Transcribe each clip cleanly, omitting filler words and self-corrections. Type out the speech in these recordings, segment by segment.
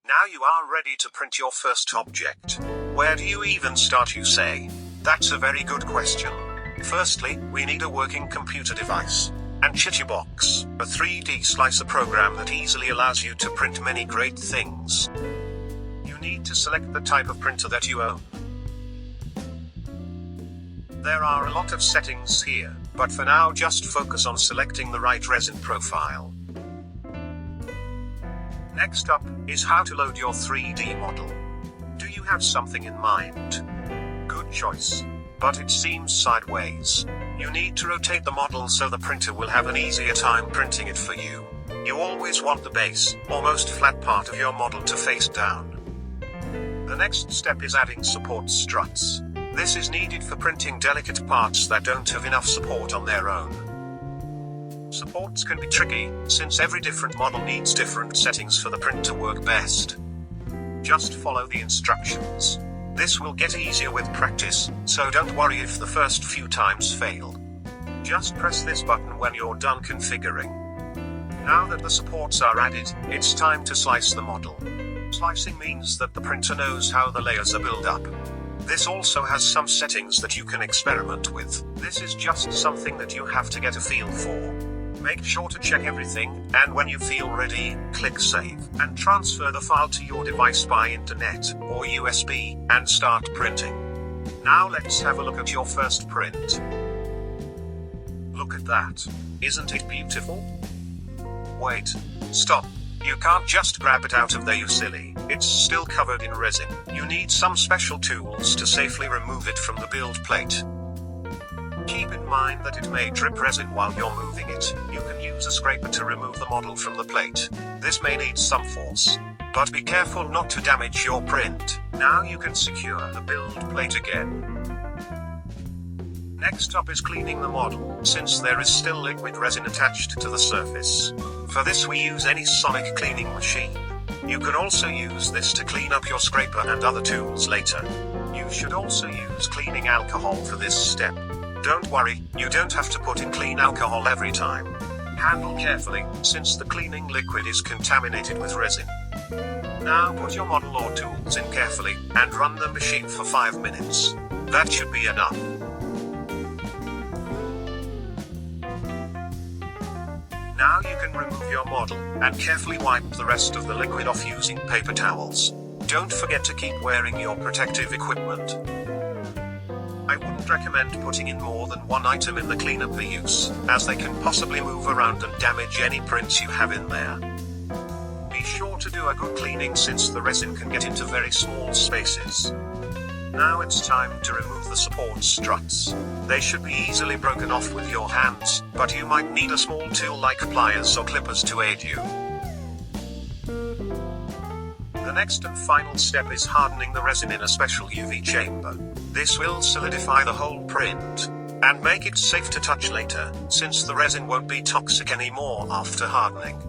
Now you are ready to print your first object. Where do you even start, you say? That's a very good question. Firstly, we need a working computer device. And Box, a 3D slicer program that easily allows you to print many great things. You need to select the type of printer that you own. There are a lot of settings here, but for now just focus on selecting the right resin profile. Next up is how to load your 3D model. Do you have something in mind? Good choice. But it seems sideways. You need to rotate the model so the printer will have an easier time printing it for you. You always want the base, or most flat part of your model to face down. The next step is adding support struts. This is needed for printing delicate parts that don't have enough support on their own. Supports can be tricky, since every different model needs different settings for the print to work best. Just follow the instructions. This will get easier with practice, so don't worry if the first few times fail. Just press this button when you're done configuring. Now that the supports are added, it's time to slice the model. Slicing means that the printer knows how the layers are built up. This also has some settings that you can experiment with. This is just something that you have to get a feel for. Make sure to check everything, and when you feel ready, click Save, and transfer the file to your device by internet, or USB, and start printing. Now let's have a look at your first print. Look at that. Isn't it beautiful? Wait. Stop. You can't just grab it out of there, you silly. It's still covered in resin. You need some special tools to safely remove it from the build plate. Keep in mind that it may drip resin while you're moving it. You can use a scraper to remove the model from the plate. This may need some force. But be careful not to damage your print. Now you can secure the build plate again. Next up is cleaning the model, since there is still liquid resin attached to the surface. For this we use any Sonic cleaning machine. You can also use this to clean up your scraper and other tools later. You should also use cleaning alcohol for this step. Don't worry, you don't have to put in clean alcohol every time. Handle carefully, since the cleaning liquid is contaminated with resin. Now put your model or tools in carefully, and run the machine for 5 minutes. That should be enough. Now you can remove your model, and carefully wipe the rest of the liquid off using paper towels. Don't forget to keep wearing your protective equipment. I wouldn't recommend putting in more than one item in the cleaner per use, as they can possibly move around and damage any prints you have in there. Be sure to do a good cleaning since the resin can get into very small spaces. Now it's time to remove the support struts. They should be easily broken off with your hands, but you might need a small tool like pliers or clippers to aid you. The next and final step is hardening the resin in a special UV chamber. This will solidify the whole print, and make it safe to touch later, since the resin won't be toxic anymore after hardening.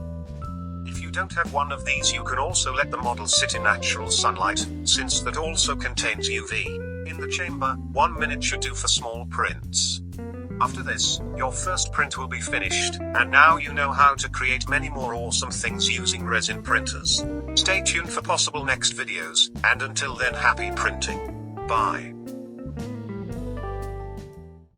If you don't have one of these, you can also let the model sit in natural sunlight, since that also contains UV. In the chamber, 1 minute should do for small prints. After this, your first print will be finished, and now you know how to create many more awesome things using resin printers. Stay tuned for possible next videos, and until then, happy printing. Bye.